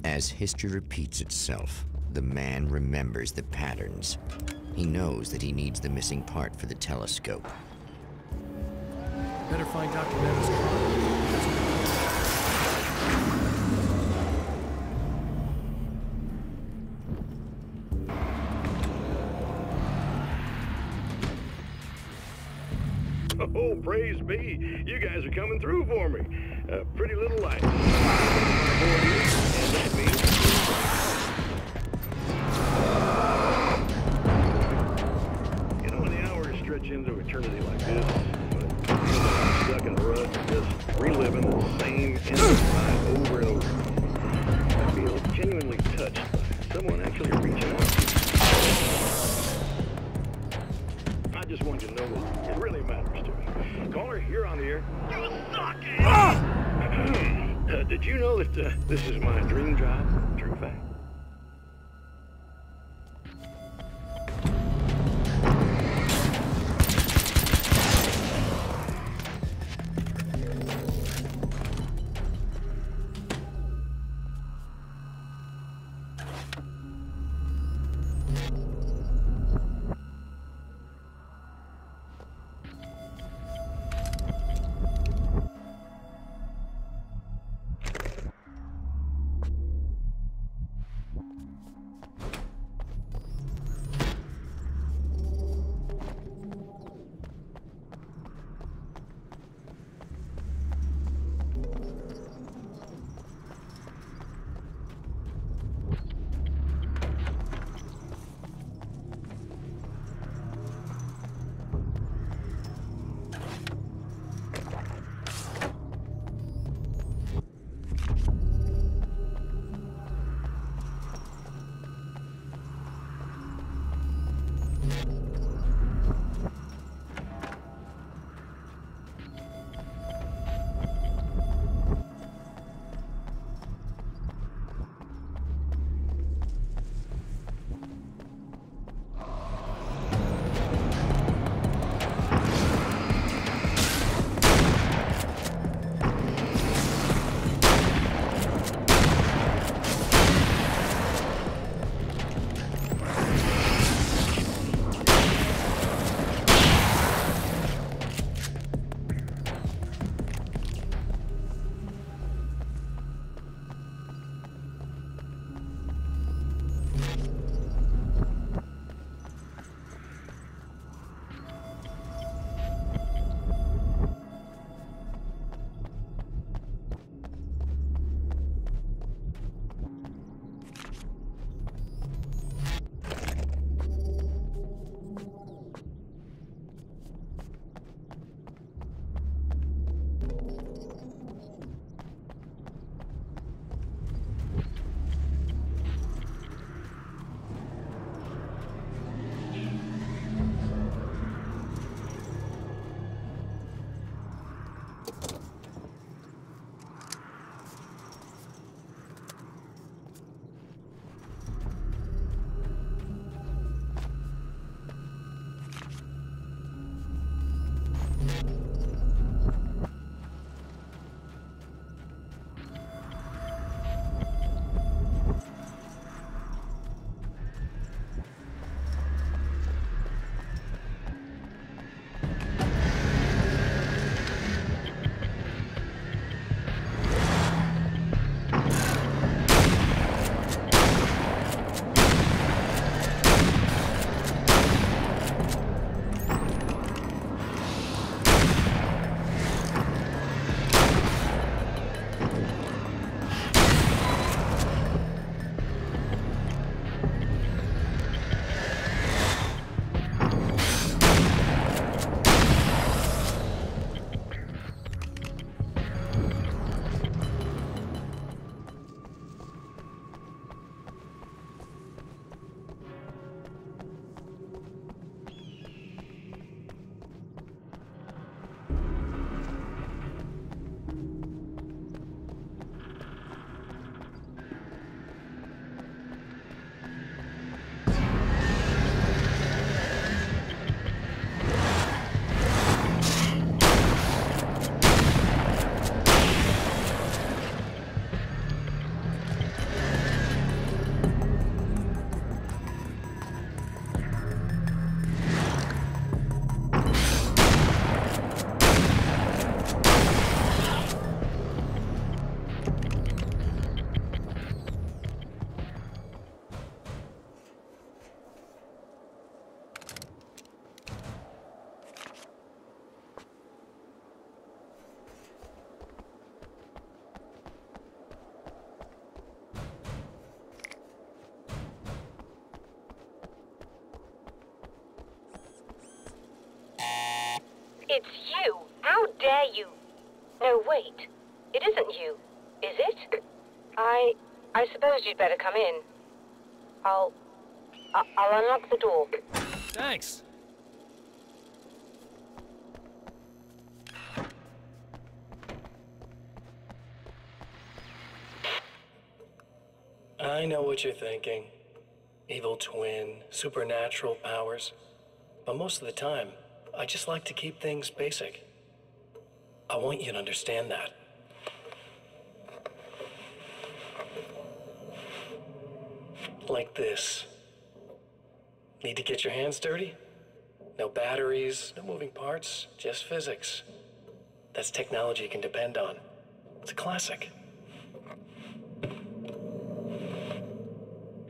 As history repeats itself, the man remembers the patterns. He knows that he needs the missing part for the telescope. Better find Dr. Netta's car. Oh, praise be. You guys are coming through for me. Pretty little light. And that means... You know, when the hours stretch into eternity like this, when I'm stuck in a rut, just reliving the same endless ride over and over, I feel genuinely touched by someone actually reaching out. I just want you to know that it really matters to me. Caller, you're on the air. You suck! Did you know that this is my dream job? True fact. It's you! How dare you! No, wait. It isn't you, is it? I suppose you'd better come in. I'll unlock the door. Thanks. I know what you're thinking. Evil twin, supernatural powers. But most of the time, I just like to keep things basic. I want you to understand that. Like this. Need to get your hands dirty? No batteries, no moving parts, just physics. That's technology you can depend on. It's a classic.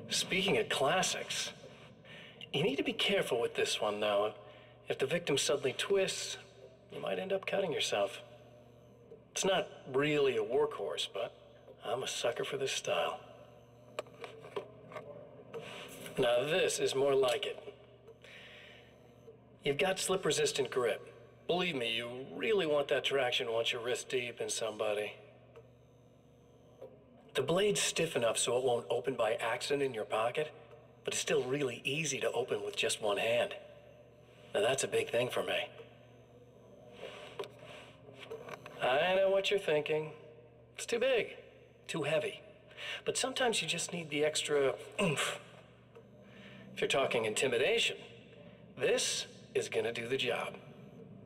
Speaking of classics, you need to be careful with this one, though. If the victim suddenly twists, you might end up cutting yourself. It's not really a workhorse, but I'm a sucker for this style. Now this is more like it. You've got slip-resistant grip. Believe me, you really want that traction once you're wrist deep in somebody. The blade's stiff enough so it won't open by accident in your pocket, but it's still really easy to open with just one hand. Now that's a big thing for me. I know what you're thinking. It's too big, too heavy. But sometimes you just need the extra oomph. If you're talking intimidation, this is gonna do the job.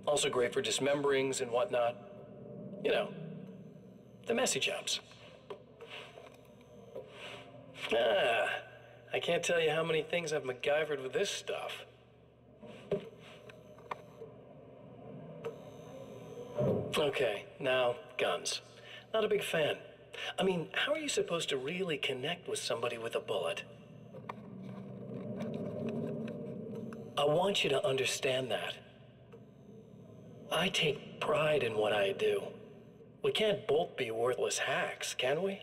Also great for dismemberings and whatnot. You know, the messy jobs. I can't tell you how many things I've MacGyvered with this stuff. Okay, now, guns. Not a big fan. I mean, how are you supposed to really connect with somebody with a bullet? I want you to understand that. I take pride in what I do. We can't both be worthless hacks, can we?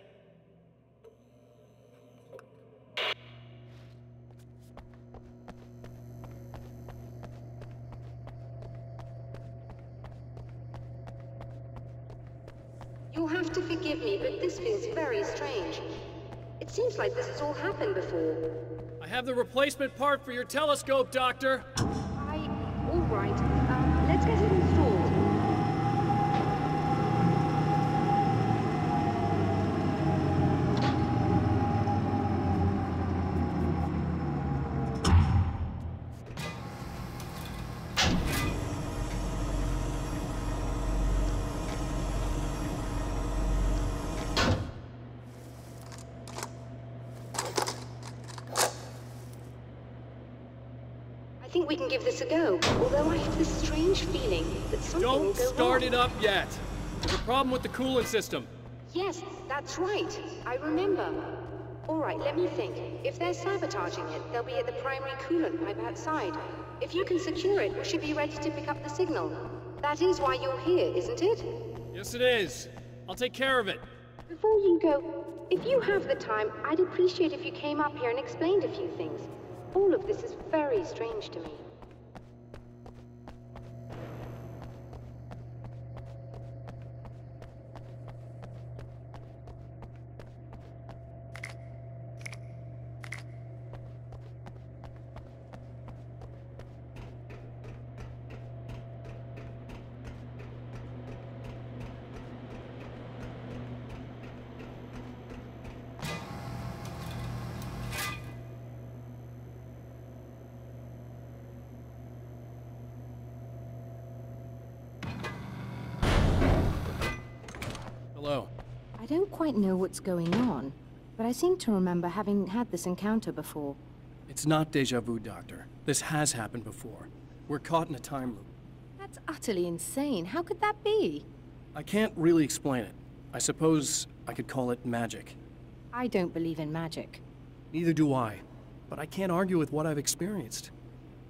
You'll have to forgive me, but this feels very strange. It seems like this has all happened before. I have the replacement part for your telescope, Doctor. All right. Let's get it installed. I think we can give this a go, although I have this strange feeling that something will Don't go start wrong. it up yet. There's a problem with the coolant system. Yes, that's right. I remember. All right, let me think. If they're sabotaging it, they'll be at the primary coolant pipe outside. If you can secure it, we should be ready to pick up the signal. That is why you're here, isn't it? Yes, it is. I'll take care of it. Before you go, if you have the time, I'd appreciate if you came up here and explained a few things. All of this is very strange to me. Hello. I don't quite know what's going on, but I seem to remember having had this encounter before. It's not déjà vu, Doctor. This has happened before. We're caught in a time loop. That's utterly insane. How could that be? I can't really explain it. I suppose I could call it magic. I don't believe in magic. Neither do I, but I can't argue with what I've experienced.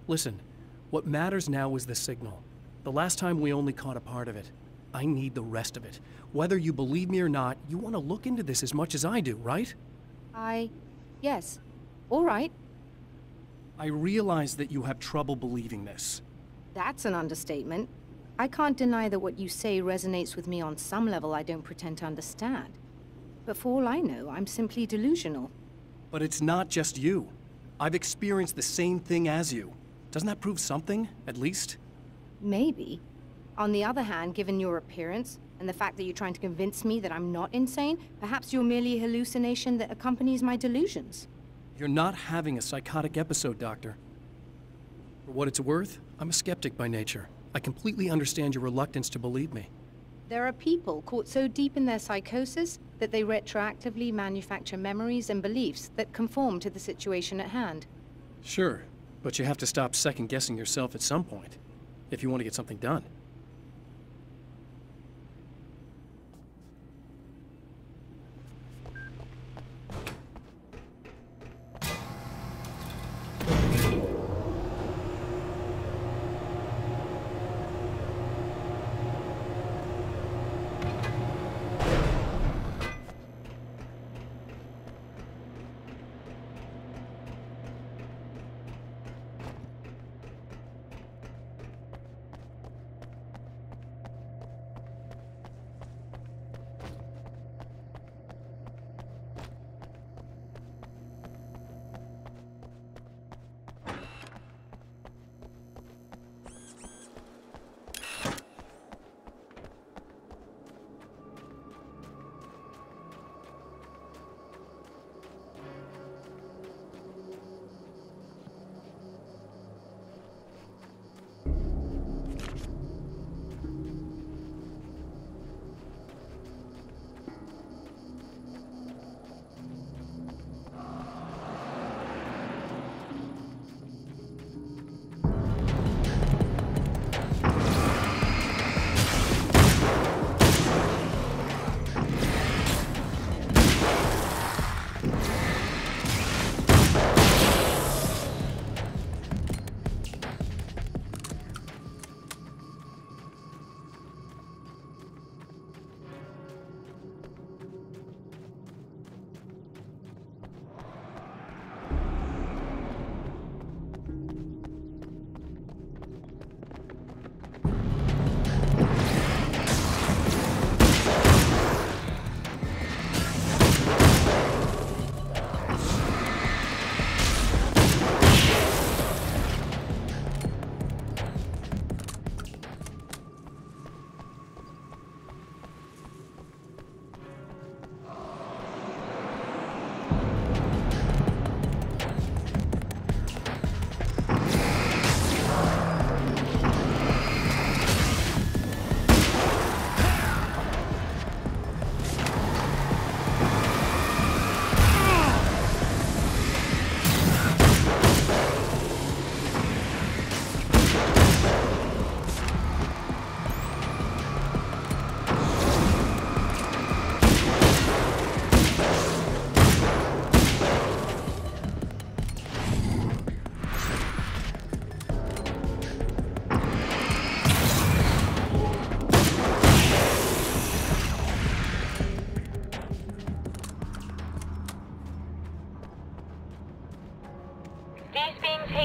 Listen, what matters now is the signal. The last time we only caught a part of it. I need the rest of it. Whether you believe me or not, you want to look into this as much as I do, right? Yes. All right. I realize that you have trouble believing this. That's an understatement. I can't deny that what you say resonates with me on some level I don't pretend to understand. But for all I know, I'm simply delusional. But it's not just you. I've experienced the same thing as you. Doesn't that prove something, at least? Maybe. On the other hand, given your appearance, and the fact that you're trying to convince me that I'm not insane, perhaps you're merely a hallucination that accompanies my delusions. You're not having a psychotic episode, Doctor. For what it's worth, I'm a skeptic by nature. I completely understand your reluctance to believe me. There are people caught so deep in their psychosis that they retroactively manufacture memories and beliefs that conform to the situation at hand. Sure, but you have to stop second-guessing yourself at some point, if you want to get something done.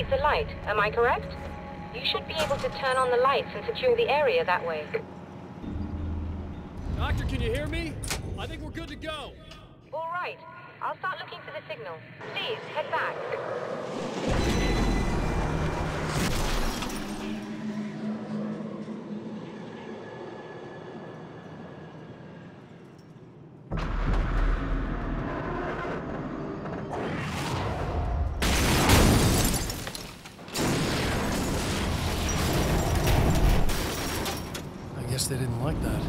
hate the light, am I correct? You should be able to turn on the lights and secure the area that way. Doctor, can you hear me? I think we're good to go. All right. I'll start looking for the signal. Please, head back. I guess they didn't like that.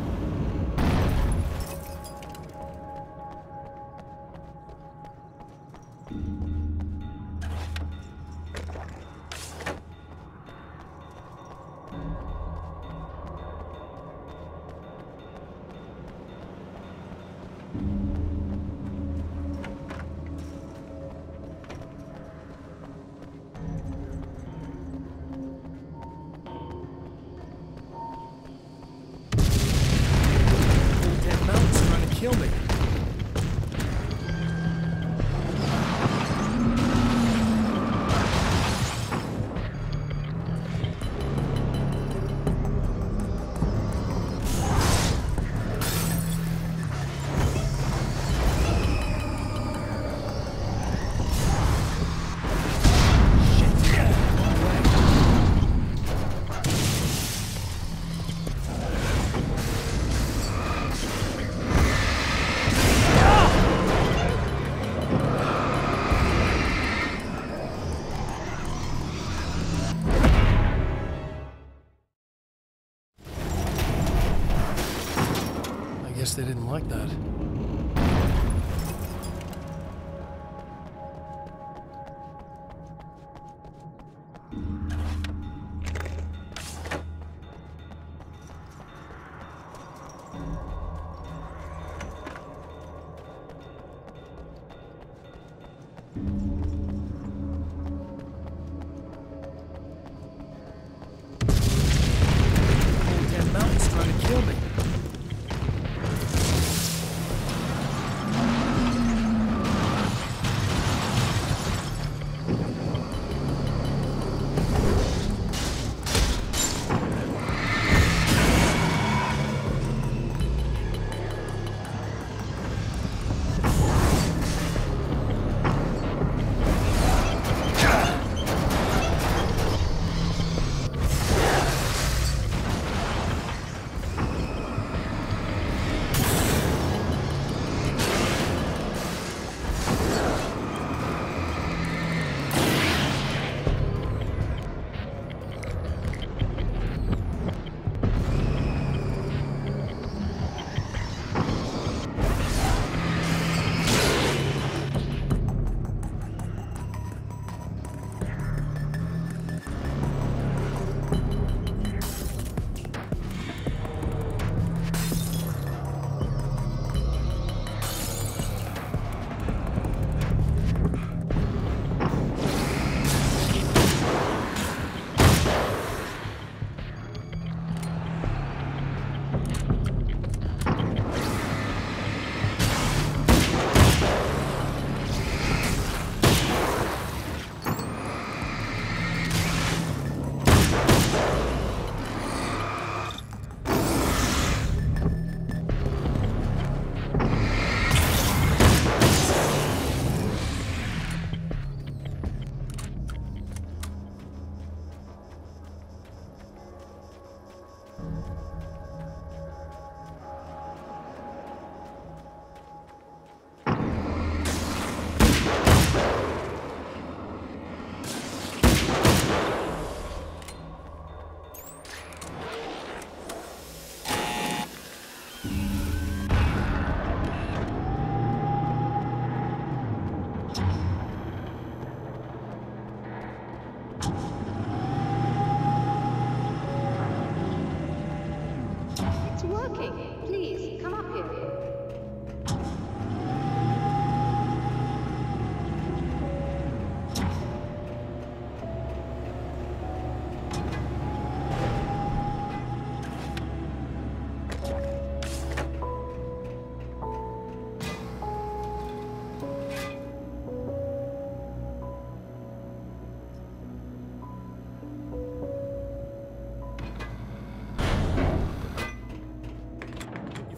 Something like that. Damn mountain's trying to kill me.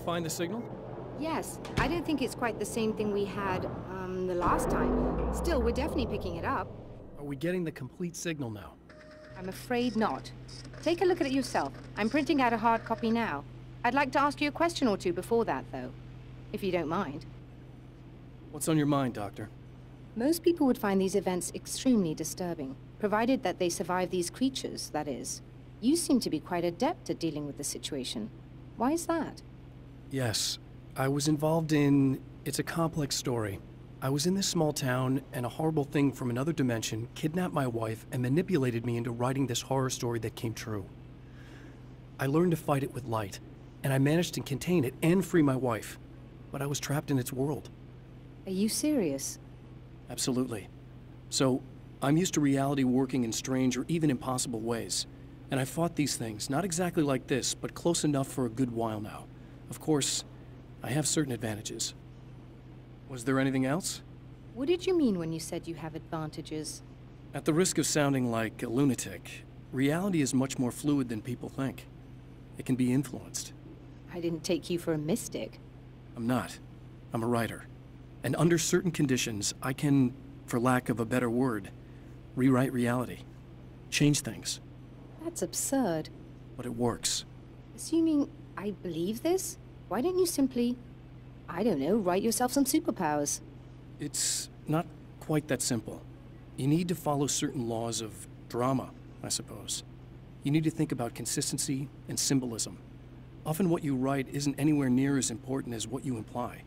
Find the signal? Yes, I don't think it's quite the same thing we had, the last time. Still, we're definitely picking it up. Are we getting the complete signal now? I'm afraid not. Take a look at it yourself. I'm printing out a hard copy now. I'd like to ask you a question or two before that, though. If you don't mind. What's on your mind, Doctor? Most people would find these events extremely disturbing, provided that they survive these creatures, that is. You seem to be quite adept at dealing with the situation. Why is that? Yes. I was involved in... It's a complex story. I was in this small town, and a horrible thing from another dimension kidnapped my wife and manipulated me into writing this horror story that came true. I learned to fight it with light, and I managed to contain it and free my wife. But I was trapped in its world. Are you serious? Absolutely. So, I'm used to reality working in strange or even impossible ways. And I've fought these things, not exactly like this, but close enough for a good while now. Of course, I have certain advantages. Was there anything else? What did you mean when you said you have advantages? At the risk of sounding like a lunatic, reality is much more fluid than people think. It can be influenced. I didn't take you for a mystic. I'm not. I'm a writer. And under certain conditions, I can, for lack of a better word, rewrite reality. Change things. That's absurd. But it works. Assuming I believe this, why don't you simply, I don't know, write yourself some superpowers? It's not quite that simple. You need to follow certain laws of drama, I suppose. You need to think about consistency and symbolism. Often what you write isn't anywhere near as important as what you imply.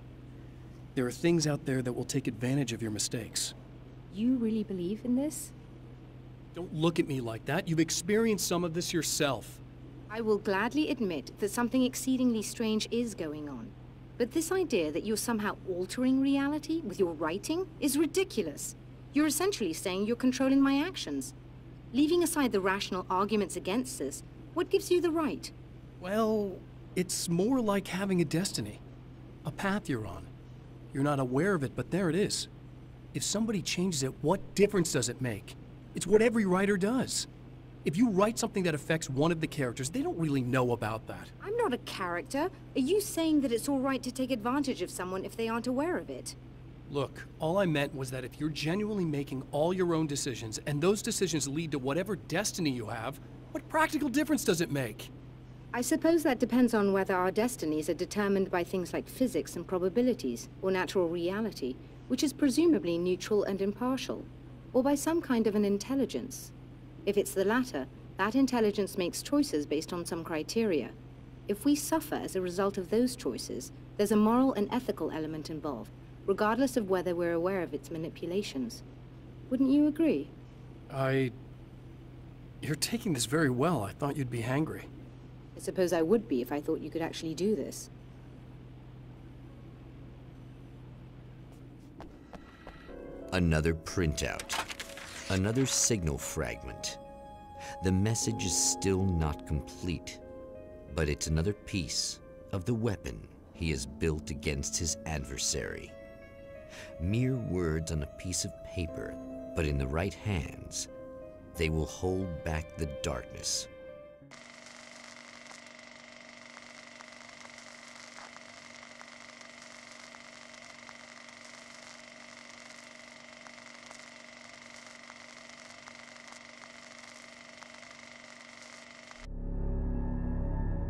There are things out there that will take advantage of your mistakes. You really believe in this? Don't look at me like that. You've experienced some of this yourself. I will gladly admit that something exceedingly strange is going on. But this idea that you're somehow altering reality with your writing is ridiculous. You're essentially saying you're controlling my actions. Leaving aside the rational arguments against this, what gives you the right? Well, it's more like having a destiny. A path you're on. You're not aware of it, but there it is. If somebody changes it, what difference does it make? It's what every writer does. If you write something that affects one of the characters, they don't really know about that. I'm not a character. Are you saying that it's all right to take advantage of someone if they aren't aware of it? Look, all I meant was that if you're genuinely making all your own decisions, and those decisions lead to whatever destiny you have, what practical difference does it make? I suppose that depends on whether our destinies are determined by things like physics and probabilities, or natural reality, which is presumably neutral and impartial, or by some kind of an intelligence. If it's the latter, that intelligence makes choices based on some criteria. If we suffer as a result of those choices, there's a moral and ethical element involved, regardless of whether we're aware of its manipulations. Wouldn't you agree? You're taking this very well. I thought you'd be hangry. I suppose I would be if I thought you could actually do this. Another printout. Another signal fragment. The message is still not complete, but it's another piece of the weapon he has built against his adversary. Mere words on a piece of paper, but in the right hands, they will hold back the darkness.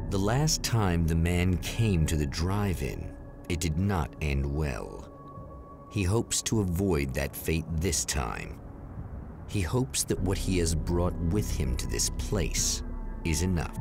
The last time the man came to the drive-in, it did not end well. He hopes to avoid that fate this time. He hopes that what he has brought with him to this place is enough.